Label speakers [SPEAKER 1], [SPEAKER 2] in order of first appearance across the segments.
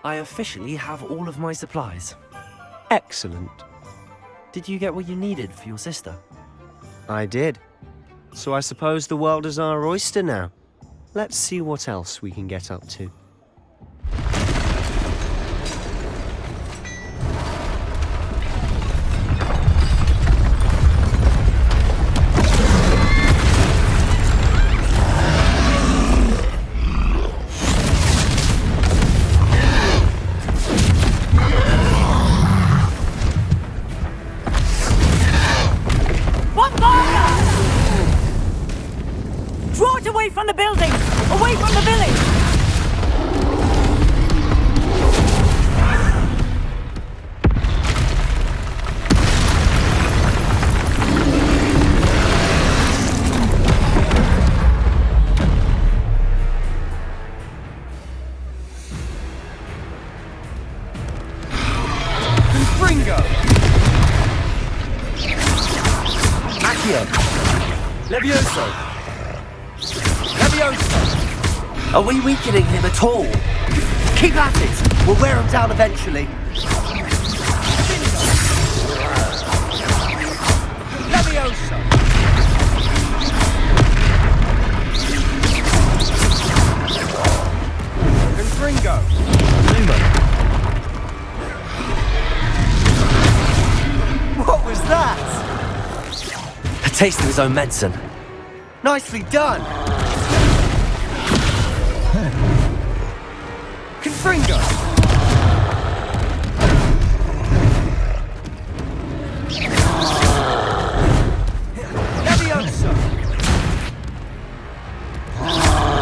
[SPEAKER 1] I officially have all of my supplies.
[SPEAKER 2] Excellent.
[SPEAKER 1] Did you get what you needed for your sister?
[SPEAKER 2] I did. So I suppose the world is our oyster now. Let's see what else we can get up to.
[SPEAKER 3] Away from the building! Away from the village!
[SPEAKER 1] Confringo! Accio! Levioso! Are we weakening him at all? Keep at it! We'll wear him down eventually. Leviosa! Confringo! Numa! What was that? A taste of his own medicine. Nicely done! Confringo! Leviosa!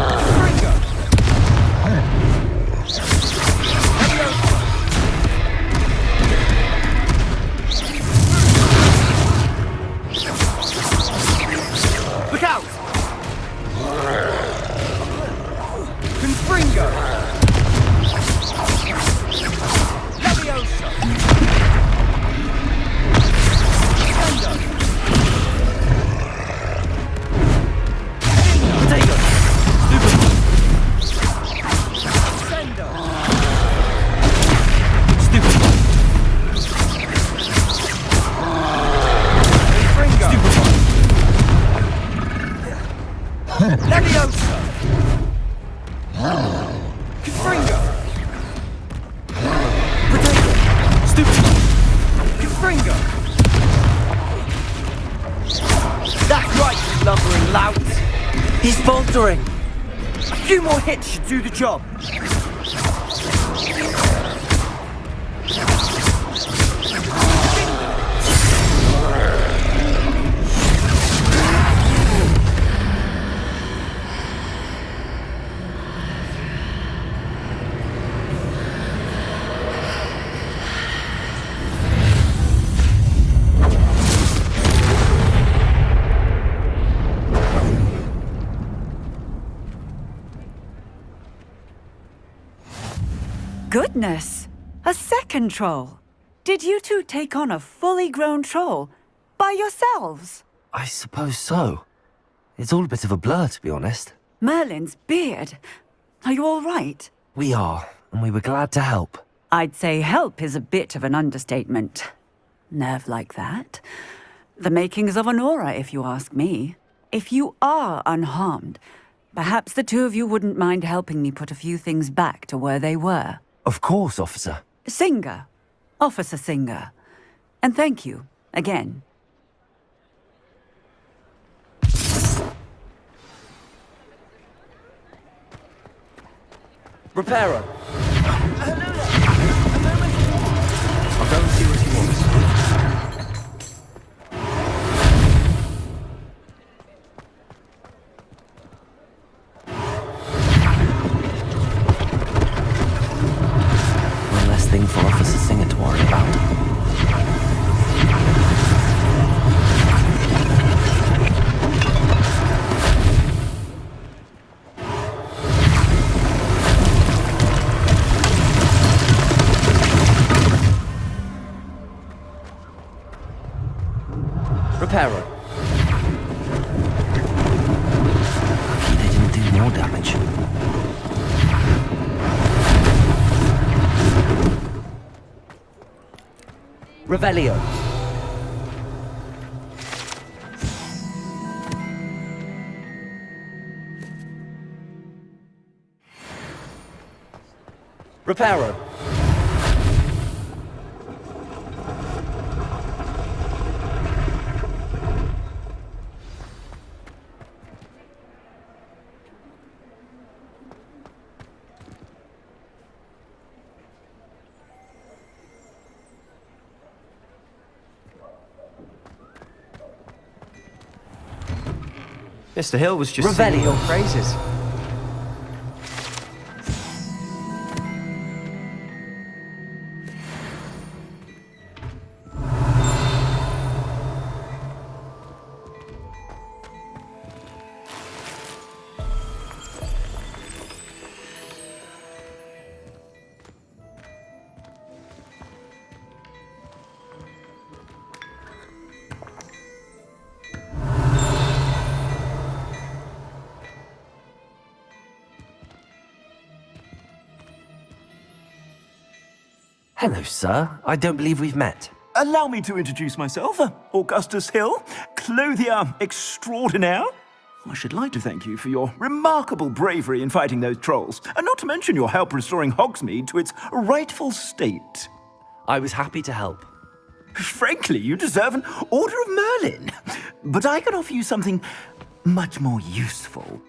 [SPEAKER 1] Confringo! Leviosa! Look out! Confringo! He's faltering. A few more hits should do the job.
[SPEAKER 3] Goodness! A second troll! Did you two take on a fully grown troll? By yourselves?
[SPEAKER 1] I suppose so. It's all a bit of a blur, to be honest.
[SPEAKER 3] Merlin's beard. Are you all right?
[SPEAKER 1] We are, and we were glad to help.
[SPEAKER 3] I'd say help is a bit of an understatement. Nerve like that. The makings of an aura, if you ask me. If you are unharmed, perhaps the two of you wouldn't mind helping me put a few things back to where they were.
[SPEAKER 1] Of course, officer.
[SPEAKER 3] Singer. Officer Singer. And thank you, again.
[SPEAKER 1] Reparo. I'll go and see what he wants. One less thing for Officer Singer to worry about. Reparo. Lucky they didn't do more damage. Revelio. Reparo.
[SPEAKER 2] Mr. Hill was just singing your praises.
[SPEAKER 1] Hello, sir. I don't believe we've met.
[SPEAKER 4] Allow me to introduce myself, Augustus Hill, clothier extraordinaire. I should like to thank you for your remarkable bravery in fighting those trolls, and not to mention your help restoring Hogsmeade to its rightful state.
[SPEAKER 1] I was happy to help.
[SPEAKER 4] Frankly, you deserve an Order of Merlin, but I can offer you something much more useful.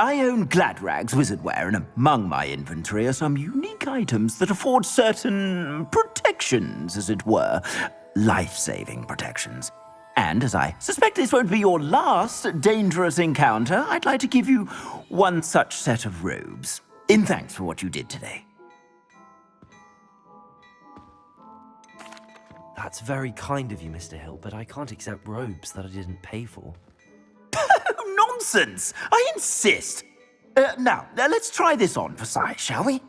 [SPEAKER 4] I own Gladrag's wizardware, and among my inventory are some unique items that afford certain protections, as it were. Life-saving protections. And as I suspect this won't be your last dangerous encounter, I'd like to give you one such set of robes, in thanks for what you did today.
[SPEAKER 1] That's very kind of you, Mr. Hill, but I can't accept robes that I didn't pay for.
[SPEAKER 4] Nonsense! I insist! Now, let's try this on for size, shall we?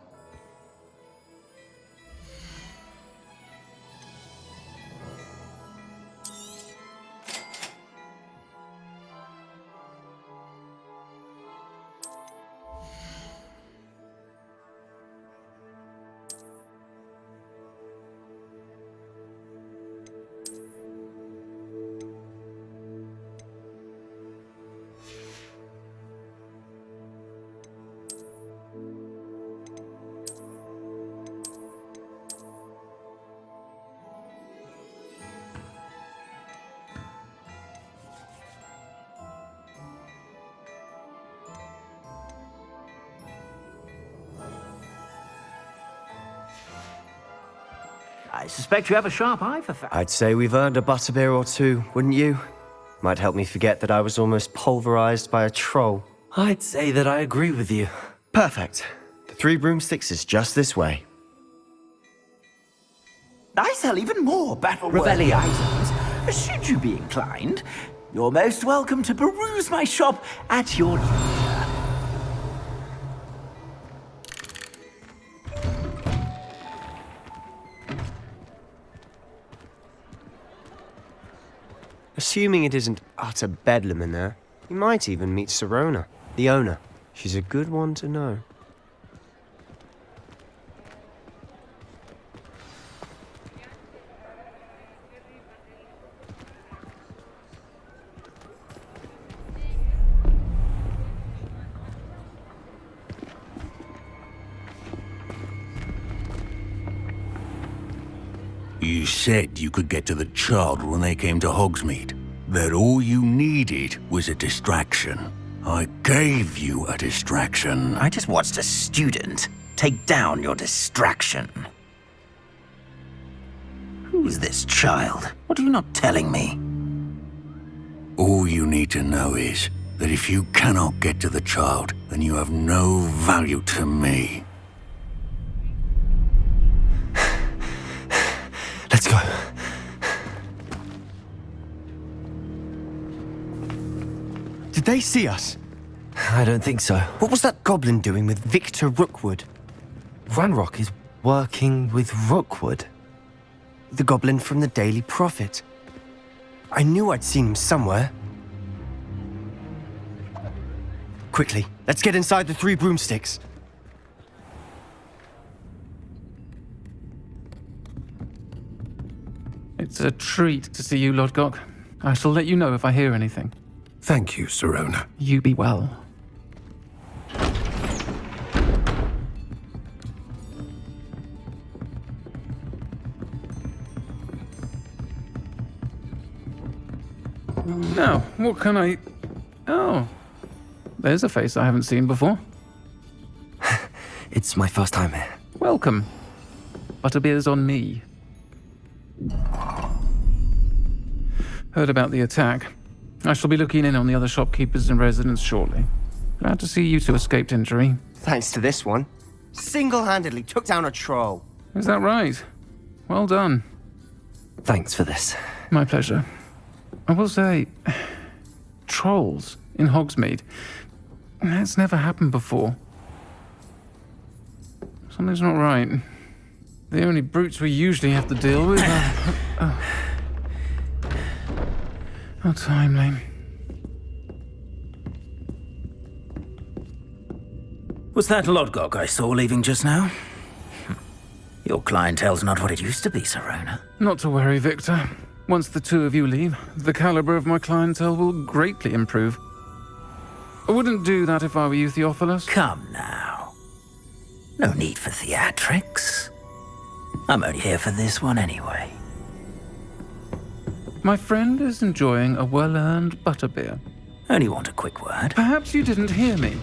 [SPEAKER 4] I suspect you have a sharp eye for facts.
[SPEAKER 2] I'd say we've earned a butterbeer or two, wouldn't you? Might help me forget that I was almost pulverized by a troll.
[SPEAKER 1] I'd say that I agree with you.
[SPEAKER 2] Perfect. The Three Broomsticks is just this way.
[SPEAKER 4] I sell even more battle-worthy items. Should you be inclined, you're most welcome to peruse my shop at your leisure.
[SPEAKER 2] Assuming it isn't utter bedlam in there, you might even meet Serona, the owner. She's a good one to know.
[SPEAKER 5] You said you could get to the child when they came to Hogsmeade. That all you needed was a distraction. I gave you a distraction.
[SPEAKER 4] I just watched a student take down your distraction. Who is this child? What are you not telling me?
[SPEAKER 5] All you need to know is that if you cannot get to the child, then you have no value to me.
[SPEAKER 1] Let's go.
[SPEAKER 2] Did they see us?
[SPEAKER 1] I don't think so.
[SPEAKER 2] What was that goblin doing with Victor Rookwood?
[SPEAKER 1] Ranrok is working with Rookwood.
[SPEAKER 2] The goblin from the Daily Prophet. I knew I'd seen him somewhere. Quickly, let's get inside the Three Broomsticks.
[SPEAKER 6] It's a treat to see you, Lodgok. I shall let you know if I hear anything.
[SPEAKER 5] Thank you, Sirona.
[SPEAKER 6] You be well. Now, what can I... Oh, there's a face I haven't seen before.
[SPEAKER 1] It's my first time here.
[SPEAKER 6] Welcome. Butterbeer's on me. Heard about the attack. I shall be looking in on the other shopkeepers and residents shortly. Glad to see you two escaped injury.
[SPEAKER 2] Thanks to this one. Single-handedly took down a troll.
[SPEAKER 6] Is that right? Well done.
[SPEAKER 1] Thanks for this.
[SPEAKER 6] My pleasure. I will say, trolls in Hogsmeade. That's never happened before. Something's not right. The only brutes we usually have to deal with are... How timely.
[SPEAKER 4] Was that Lodgok I saw leaving just now? Your clientele's not what it used to be, Sirona.
[SPEAKER 6] Not to worry, Victor. Once the two of you leave, the caliber of my clientele will greatly improve. I wouldn't do that if I were you, Theophilus.
[SPEAKER 4] Come now. No need for theatrics. I'm only here for this one anyway.
[SPEAKER 6] My friend is enjoying a well-earned butterbeer.
[SPEAKER 4] Only want a quick word.
[SPEAKER 6] Perhaps you didn't hear me.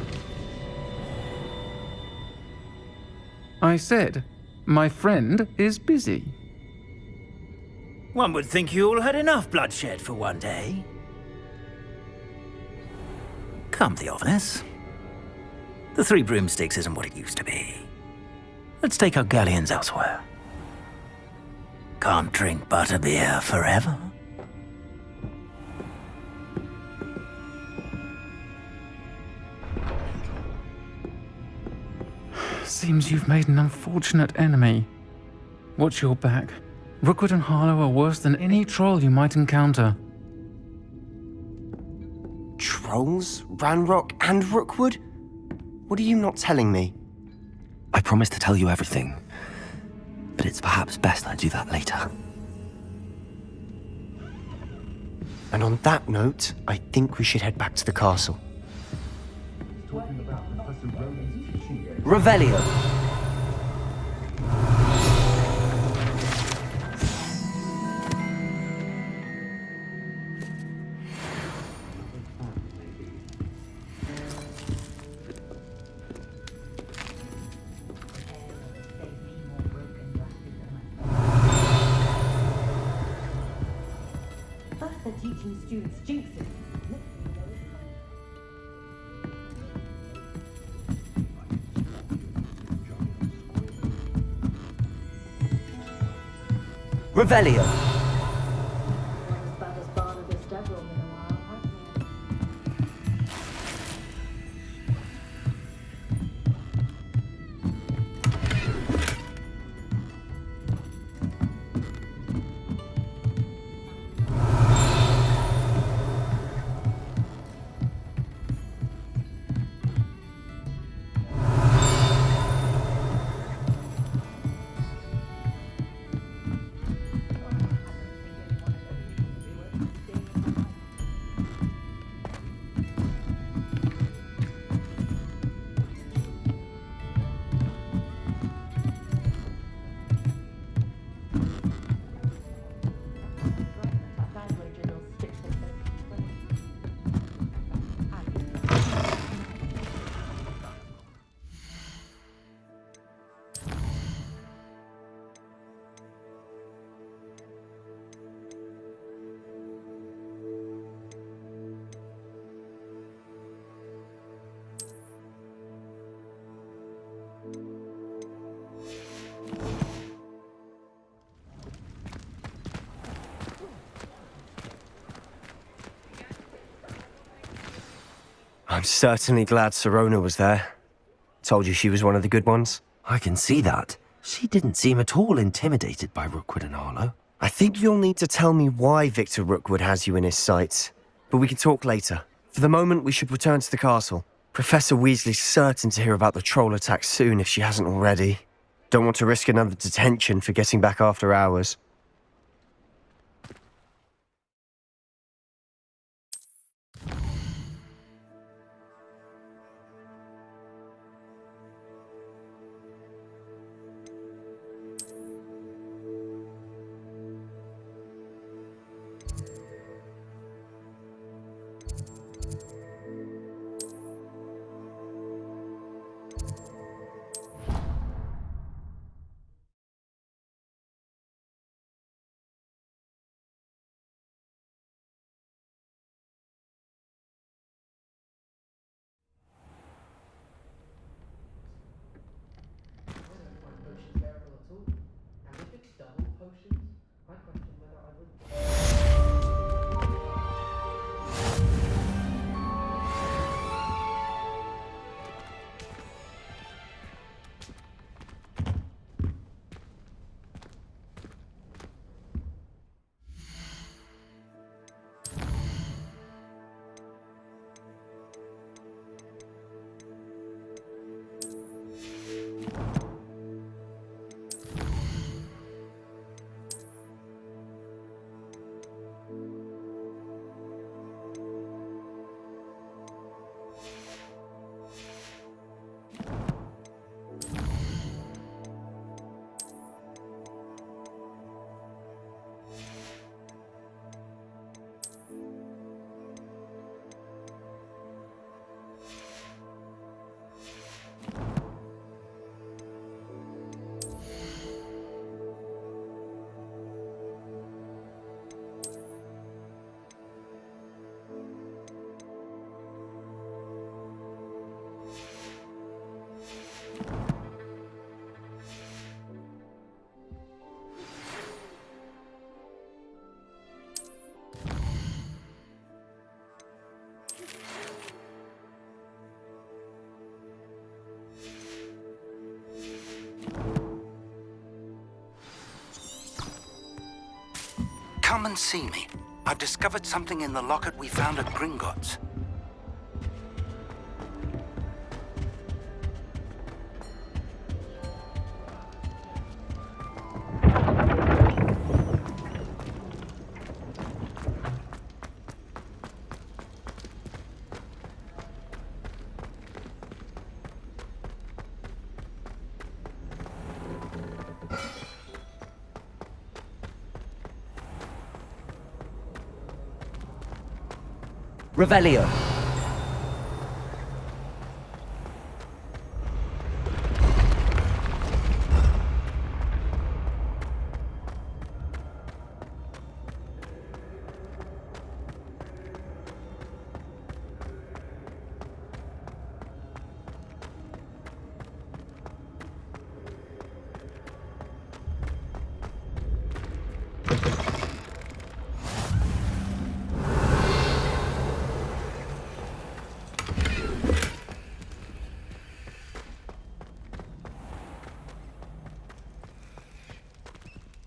[SPEAKER 6] I said, my friend is busy.
[SPEAKER 4] One would think you all had enough bloodshed for one day. Come, Theophilus. The Three Broomsticks isn't what it used to be. Let's take our galleons elsewhere. Can't drink butterbeer forever.
[SPEAKER 6] Seems you've made an unfortunate enemy. Watch your back. Rookwood and Harlow are worse than any troll you might encounter.
[SPEAKER 2] Trolls? Ranrok and Rookwood? What are you not telling me?
[SPEAKER 1] I promised to tell you everything, but it's perhaps best I do that later.
[SPEAKER 2] And on that note, I think we should head back to the castle.
[SPEAKER 1] Revelio.
[SPEAKER 7] Teaching students jinxes.
[SPEAKER 1] Revelio.
[SPEAKER 2] I'm certainly glad Sirona was there. Told you she was one of the good ones.
[SPEAKER 1] I can see that. She didn't seem at all intimidated by Rookwood and Harlow.
[SPEAKER 2] I think you'll need to tell me why Victor Rookwood has you in his sights. But we can talk later. For the moment, we should return to the castle. Professor Weasley's certain to hear about the troll attack soon if she hasn't already. Don't want to risk another detention for getting back after hours.
[SPEAKER 8] potions, I question whether I would.
[SPEAKER 5] Come and see me. I've discovered something in the locket we found at Gringotts.
[SPEAKER 1] Revelio.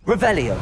[SPEAKER 1] Revelio.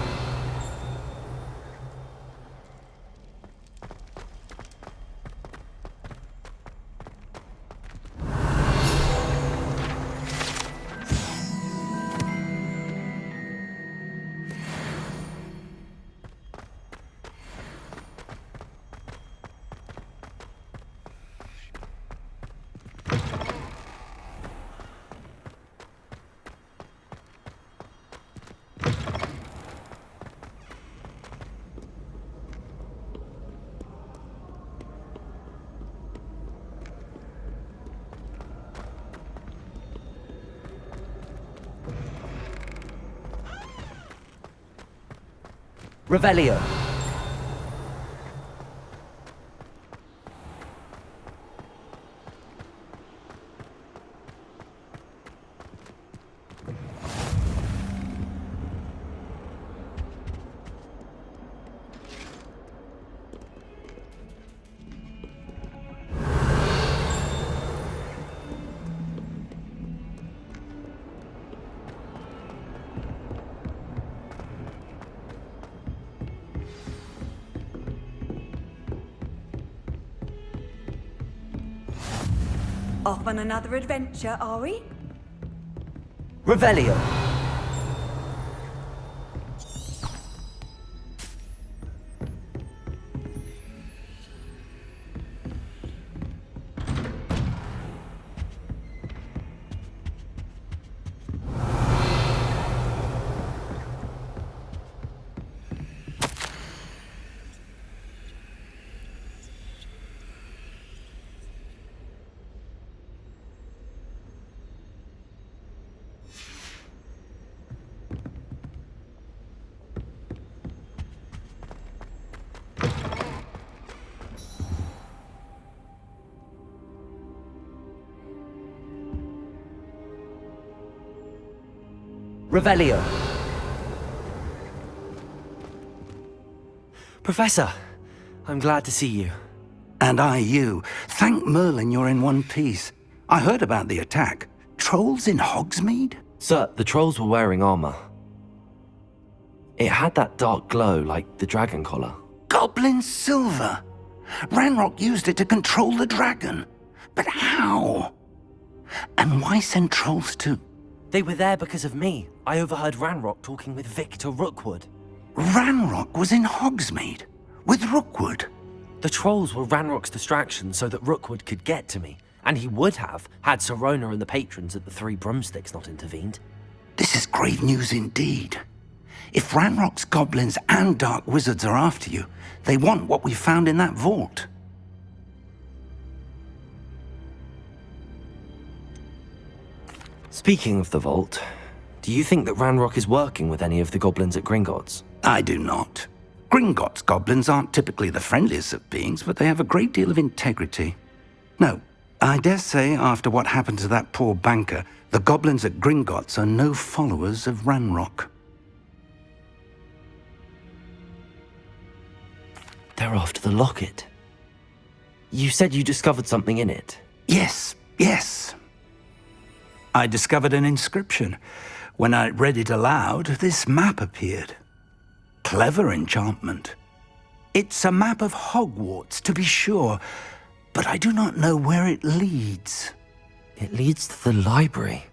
[SPEAKER 1] Revelio.
[SPEAKER 9] Off on another adventure, are we?
[SPEAKER 1] Revelio. Revelio. Professor, I'm glad to see you.
[SPEAKER 10] And I you. Thank Merlin you're in one piece. I heard about the attack. Trolls in Hogsmeade?
[SPEAKER 1] Sir, the trolls were wearing armor. It had that dark glow like the dragon collar.
[SPEAKER 10] Goblin silver! Ranrok used it to control the dragon. But how? And why send trolls too?
[SPEAKER 1] They were there because of me. I overheard Ranrok talking with Victor Rookwood.
[SPEAKER 10] Ranrok was in Hogsmeade? With Rookwood?
[SPEAKER 1] The trolls were Ranrock's distraction so that Rookwood could get to me. And he would have, had Sirona and the patrons at the Three Broomsticks not intervened.
[SPEAKER 10] This is grave news indeed. If Ranrock's goblins and dark wizards are after you, they want what we found in that vault.
[SPEAKER 1] Speaking of the vault, do you think that Ranrok is working with any of the goblins at Gringotts?
[SPEAKER 10] I do not. Gringotts goblins aren't typically the friendliest of beings, but they have a great deal of integrity. No, I dare say after what happened to that poor banker, the goblins at Gringotts are no followers of Ranrok.
[SPEAKER 1] They're after the locket. You said you discovered something in it.
[SPEAKER 10] Yes. I discovered an inscription. When I read it aloud, this map appeared. Clever enchantment. It's a map of Hogwarts, to be sure, but I do not know where it leads.
[SPEAKER 1] It leads to the library.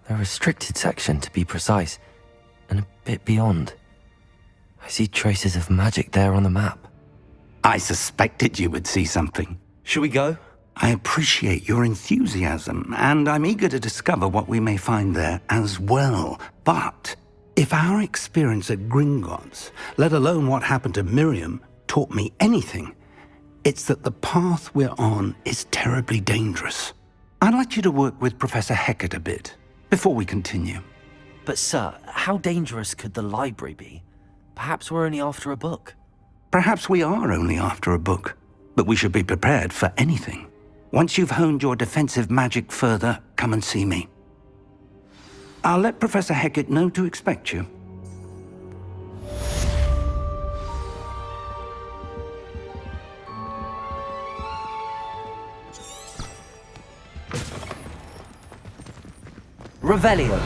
[SPEAKER 1] The restricted section, to be precise, and a bit beyond. I see traces of magic there on the map.
[SPEAKER 10] I suspected you would see something.
[SPEAKER 1] Shall we go?
[SPEAKER 10] I appreciate your enthusiasm, and I'm eager to discover what we may find there as well. But if our experience at Gringotts, let alone what happened to Miriam, taught me anything, it's that the path we're on is terribly dangerous. I'd like you to work with Professor Hecat a bit before we continue.
[SPEAKER 1] But sir, how dangerous could the library be? Perhaps we're only after a book.
[SPEAKER 10] Perhaps we are only after a book, but we should be prepared for anything. Once you've honed your defensive magic further, come and see me. I'll let Professor Hecat know to expect you.
[SPEAKER 1] Revelio.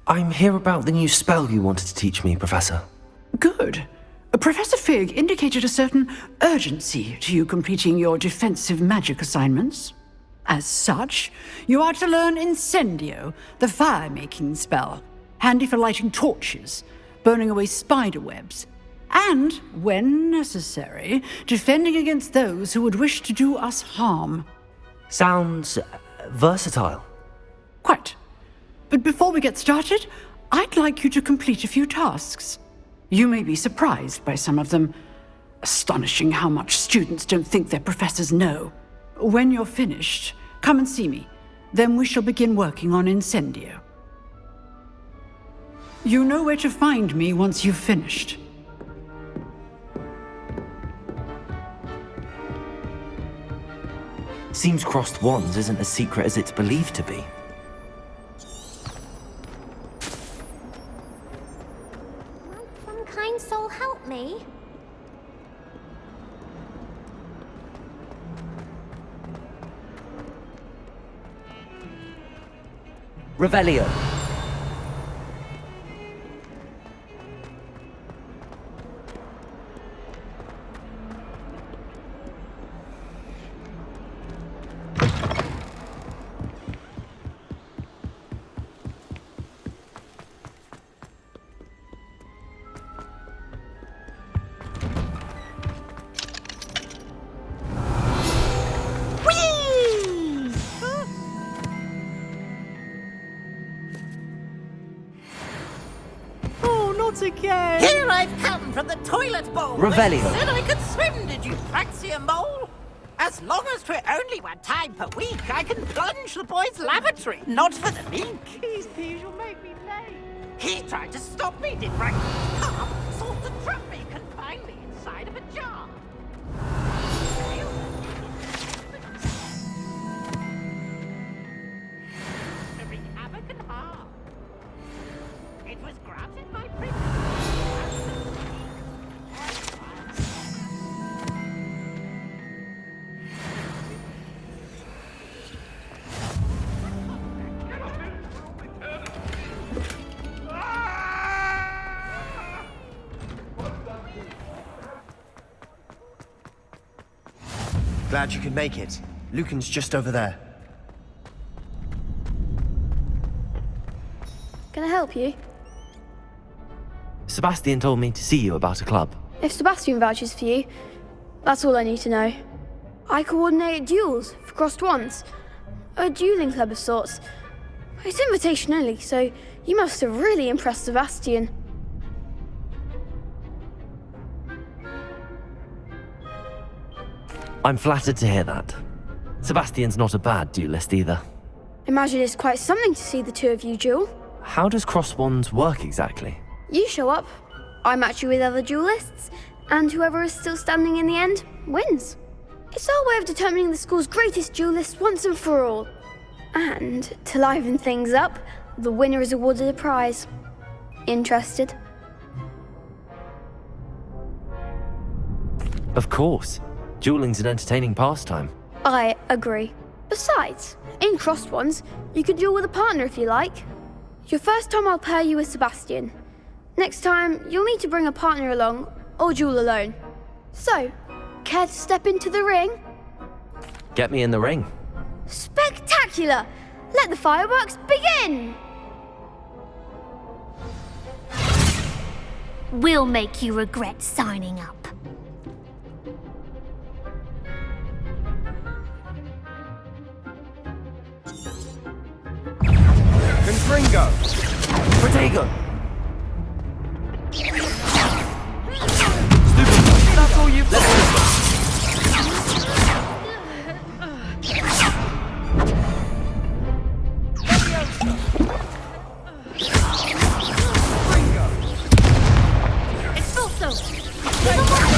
[SPEAKER 1] I'm here about the new spell you wanted to teach me, Professor.
[SPEAKER 11] Good. Professor Fig indicated a certain urgency to you completing your defensive magic assignments. As such, you are to learn Incendio, the fire-making spell, handy for lighting torches, burning away spider webs, and, when necessary, defending against those who would wish to do us harm.
[SPEAKER 1] Sounds versatile.
[SPEAKER 11] Quite. But before we get started, I'd like you to complete a few tasks. You may be surprised by some of them. Astonishing how much students don't think their professors know. When you're finished, come and see me. Then we shall begin working on Incendio. You know where to find me once you've finished.
[SPEAKER 1] Seems crossed wands isn't as secret as it's believed to be.
[SPEAKER 12] Might some kind soul help me?
[SPEAKER 1] Revelio.
[SPEAKER 13] Again. Here I've come from the toilet bowl.
[SPEAKER 1] Revelio.
[SPEAKER 13] They said I could swim, did you, Praxia Mole? As long as 'twere only one time per week, I can plunge the boy's lavatory. Not for the meek.
[SPEAKER 8] Please, you'll make me late.
[SPEAKER 13] He tried to stop me, did Praxia? Come, sought to trap me, confine me inside of a jar. To wreak havoc and harm. It was granted by privilege.
[SPEAKER 2] Glad you could make it. Lucan's just over there.
[SPEAKER 14] Can I help you?
[SPEAKER 1] Sebastian told me to see you about a club.
[SPEAKER 14] If Sebastian vouches for you, that's all I need to know. I coordinate duels for crossed wands. A dueling club of sorts. It's invitation only, so you must have really impressed Sebastian.
[SPEAKER 1] I'm flattered to hear that. Sebastian's not a bad duelist either.
[SPEAKER 14] Imagine it's quite something to see the two of you duel.
[SPEAKER 1] How does cross wands work exactly?
[SPEAKER 14] You show up, I match you with other duelists, and whoever is still standing in the end wins. It's our way of determining the school's greatest duelist once and for all. And to liven things up, the winner is awarded a prize. Interested?
[SPEAKER 1] Of course. Dueling's an entertaining pastime.
[SPEAKER 14] I agree. Besides, in crossed ones, you can duel with a partner if you like. Your first time I'll pair you with Sebastian. Next time, you'll need to bring a partner along, or duel alone. So, care to step into the ring?
[SPEAKER 1] Get me in the ring.
[SPEAKER 14] Spectacular! Let the fireworks begin!
[SPEAKER 12] We'll make you regret signing up.
[SPEAKER 2] Confringo!
[SPEAKER 1] Protego!
[SPEAKER 2] That's all you've got!
[SPEAKER 12] Expulso!
[SPEAKER 1] Stupid one!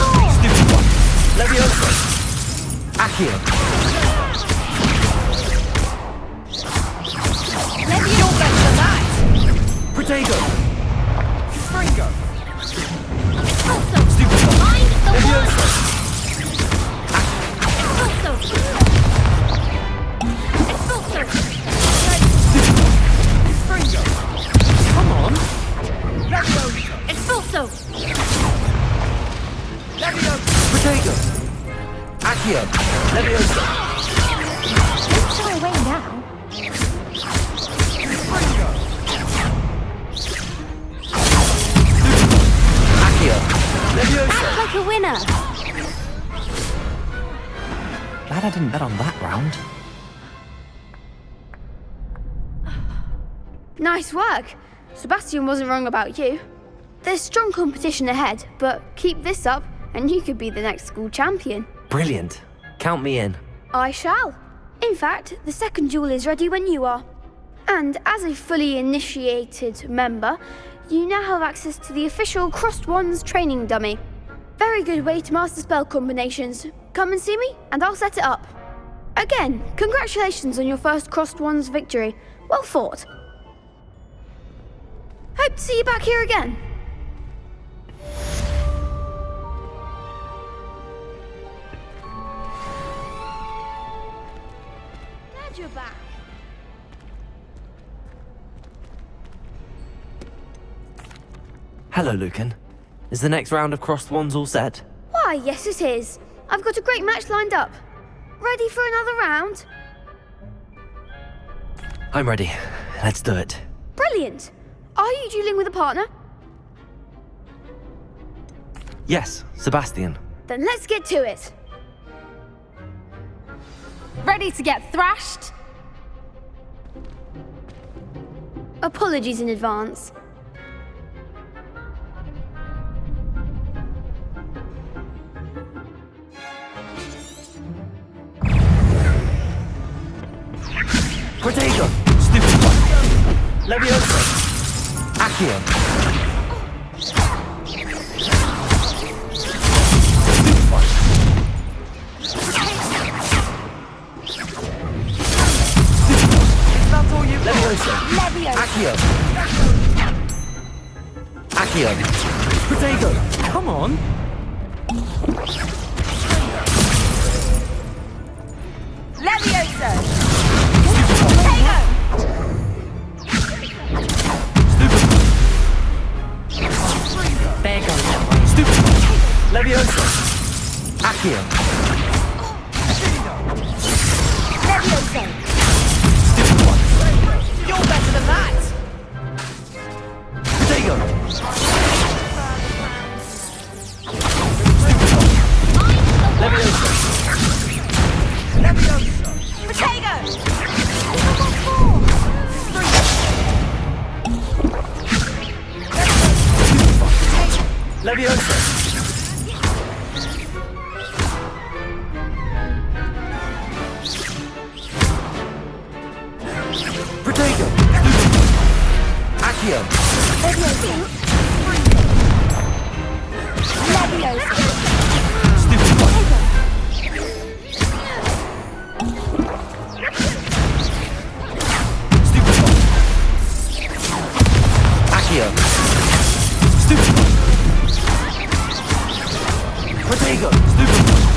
[SPEAKER 1] Levioso! Accio! Protego!
[SPEAKER 2] Confringo!
[SPEAKER 12] Expulso!
[SPEAKER 1] Stupid one!
[SPEAKER 12] Mind the
[SPEAKER 1] Levioso!
[SPEAKER 12] Expulso! Expulso!
[SPEAKER 1] Stupid one!
[SPEAKER 2] Confringo!
[SPEAKER 1] Come on!
[SPEAKER 2] Levioso!
[SPEAKER 12] Expulso!
[SPEAKER 2] Levioso!
[SPEAKER 1] Protego! Accio! Levioso!
[SPEAKER 12] Don't shy away now.
[SPEAKER 2] Confringo!
[SPEAKER 1] Levioso!
[SPEAKER 12] Act like a winner.
[SPEAKER 1] Glad I didn't bet on that round.
[SPEAKER 14] Nice work. Sebastian wasn't wrong about you. There's strong competition ahead, but keep this up and you could be the next school champion.
[SPEAKER 1] Brilliant. Count me in.
[SPEAKER 14] I shall. In fact, the second duel is ready when you are. And as a fully initiated member, you now have access to the official Crossed Wands training dummy. Very good way to master spell combinations. Come and see me, and I'll set it up. Again, congratulations on your first Crossed Wands victory. Well fought. Hope to see you back here again. Glad you're back.
[SPEAKER 1] Hello, Lucan. Is the next round of Crossed Wands all set?
[SPEAKER 14] Why, yes it is. I've got a great match lined up. Ready for another round?
[SPEAKER 1] I'm ready. Let's do it.
[SPEAKER 14] Brilliant. Are you dueling with a partner?
[SPEAKER 1] Yes, Sebastian.
[SPEAKER 14] Then let's get to it.
[SPEAKER 12] Ready to get thrashed?
[SPEAKER 14] Apologies in advance.
[SPEAKER 1] Protego! Stupid one! Leviosa! Accio! Stupid one! That's all you Leviosa! Accio! Accio! Protego! Come on!
[SPEAKER 12] Leviosa!
[SPEAKER 1] There goes that way. Stupid! Leviosa! Accio!
[SPEAKER 12] Leviosa!
[SPEAKER 1] Stupid one!
[SPEAKER 13] You're better than that!
[SPEAKER 1] Protego! Leviosa!
[SPEAKER 13] Leviosa!
[SPEAKER 12] Protego!
[SPEAKER 1] Leviosa! Protego! Accio!
[SPEAKER 12] Leviosa!
[SPEAKER 1] Stupid one! Stupid one! Accio! Stupid one! Protego! Stupid one!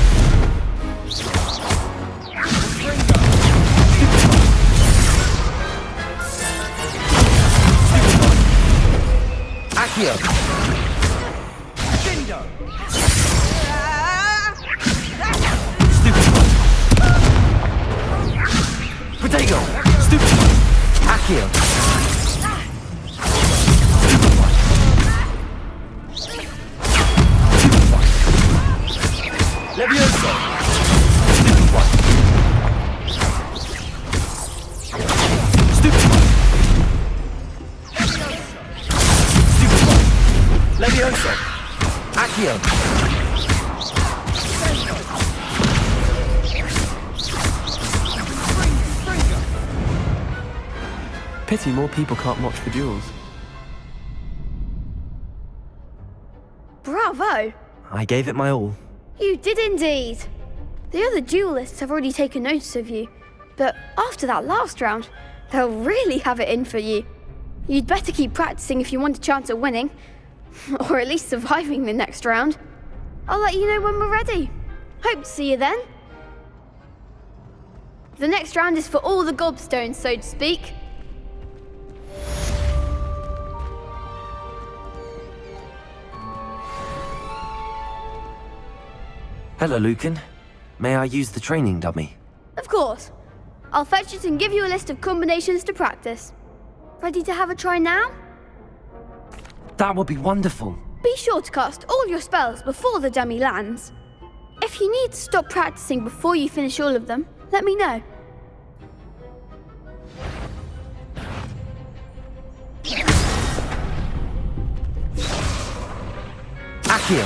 [SPEAKER 1] Accio! Stupid one! Protego! Stupid one! Accio! Stupid one! Stupid one! Leviosa! Stupid one! Stupid one! Stupid one! Leviosa! Accio!
[SPEAKER 2] Pity more people can't watch for duels.
[SPEAKER 14] Bravo!
[SPEAKER 1] I gave it my all.
[SPEAKER 14] You did indeed. The other duelists have already taken notice of you, but after that last round, they'll really have it in for you. You'd better keep practicing if you want a chance at winning, or at least surviving the next round. I'll let you know when we're ready. Hope to see you then. The next round is for all the gobstones, so to speak.
[SPEAKER 1] Hello, Lucan. May I use the training dummy?
[SPEAKER 14] Of course. I'll fetch it and give you a list of combinations to practice. Ready to have a try now?
[SPEAKER 1] That would be wonderful.
[SPEAKER 14] Be sure to cast all your spells before the dummy lands. If you need to stop practicing before you finish all of them, let me know.
[SPEAKER 1] Accio!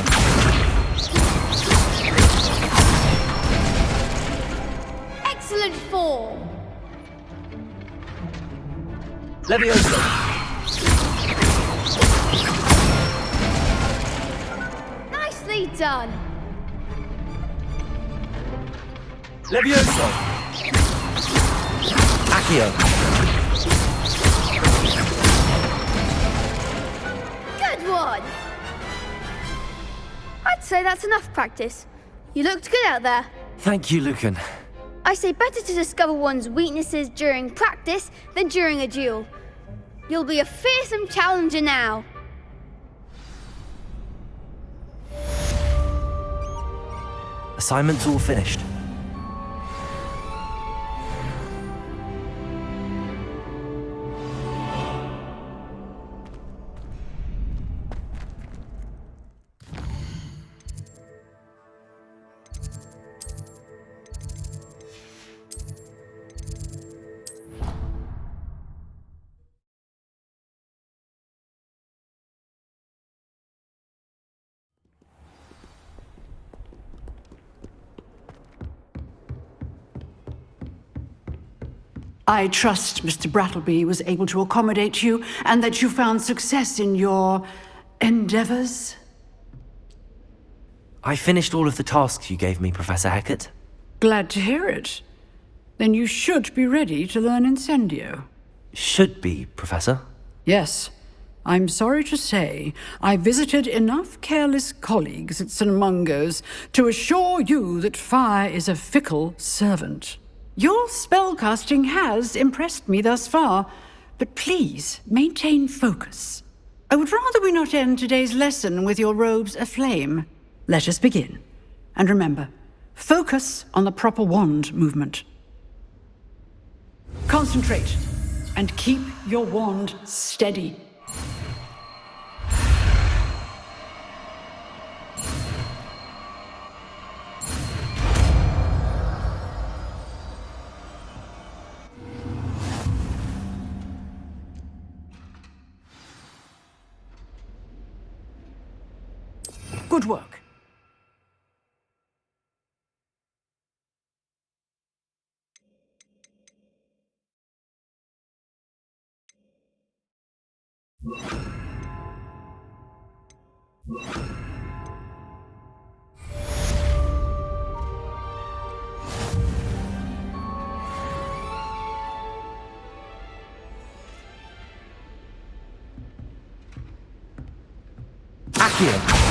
[SPEAKER 14] Excellent form!
[SPEAKER 1] Leviosa!
[SPEAKER 14] Nicely done.
[SPEAKER 1] Leviosa! Accio!
[SPEAKER 14] Good one. I'd say that's enough practice. You looked good out there.
[SPEAKER 1] Thank you, Lucan.
[SPEAKER 14] I say better to discover one's weaknesses during practice than during a duel. You'll be a fearsome challenger now.
[SPEAKER 1] Assignment's all finished.
[SPEAKER 11] I trust Mr. Brattleby was able to accommodate you and that you found success in your endeavors.
[SPEAKER 1] I finished all of the tasks you gave me, Professor Hecat.
[SPEAKER 11] Glad to hear it. Then you should be ready to learn Incendio.
[SPEAKER 1] Should be, Professor.
[SPEAKER 11] Yes. I'm sorry to say, I visited enough careless colleagues at St. Mungo's to assure you that fire is a fickle servant. Your spellcasting has impressed me thus far, but please maintain focus. I would rather we not end today's lesson with your robes aflame. Let us begin. And remember, focus on the proper wand movement. Concentrate, and keep your wand steady. Good work.
[SPEAKER 1] Accio!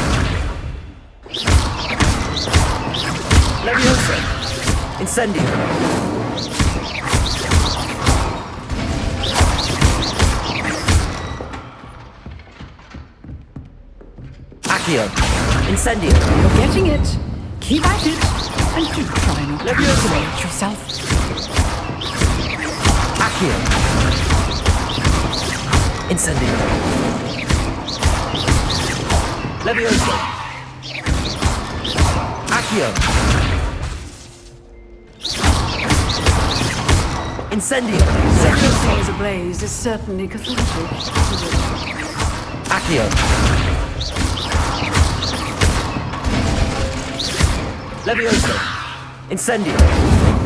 [SPEAKER 1] Leviosa! Incendio! Accio! Incendio!
[SPEAKER 11] You're getting it. Keep at it. And do try not to isolate yourself.
[SPEAKER 1] Accio! Incendio! Leviosa! Accio! Incendio!
[SPEAKER 11] Set your things ablaze is certainly cathartic.
[SPEAKER 1] Accio! Leviosa! Incendio!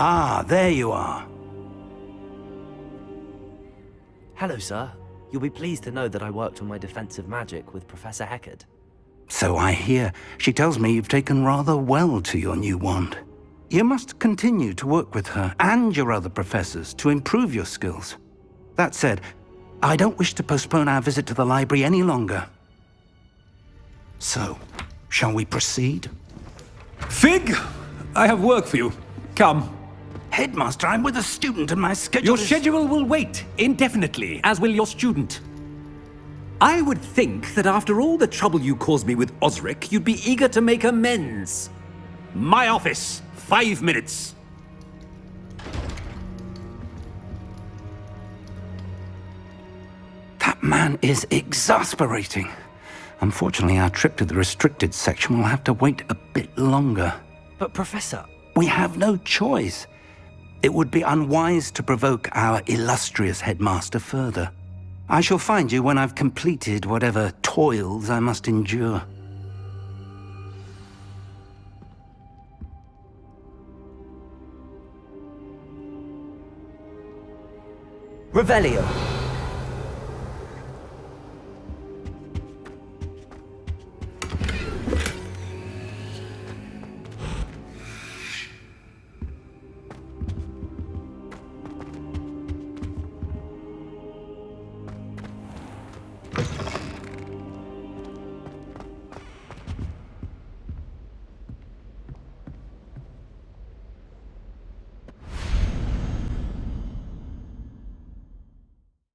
[SPEAKER 10] Ah, there you are.
[SPEAKER 1] Hello, sir. You'll be pleased to know that I worked on my defensive magic with Professor Hecat.
[SPEAKER 10] So I hear. She tells me you've taken rather well to your new wand. You must continue to work with her and your other professors to improve your skills. That said, I don't wish to postpone our visit to the library any longer. So, shall we proceed?
[SPEAKER 15] Fig! I have work for you. Come.
[SPEAKER 10] Headmaster, I'm with a student and my schedule
[SPEAKER 15] Your schedule will wait indefinitely, as will your student. I would think that after all the trouble you caused me with Osric, you'd be eager to make amends. My office, 5 minutes.
[SPEAKER 10] That man is exasperating. Unfortunately, our trip to the restricted section will have to wait a bit longer.
[SPEAKER 2] But Professor...
[SPEAKER 10] We have no choice. It would be unwise to provoke our illustrious headmaster further. I shall find you when I've completed whatever toils I must endure.
[SPEAKER 2] Revelio.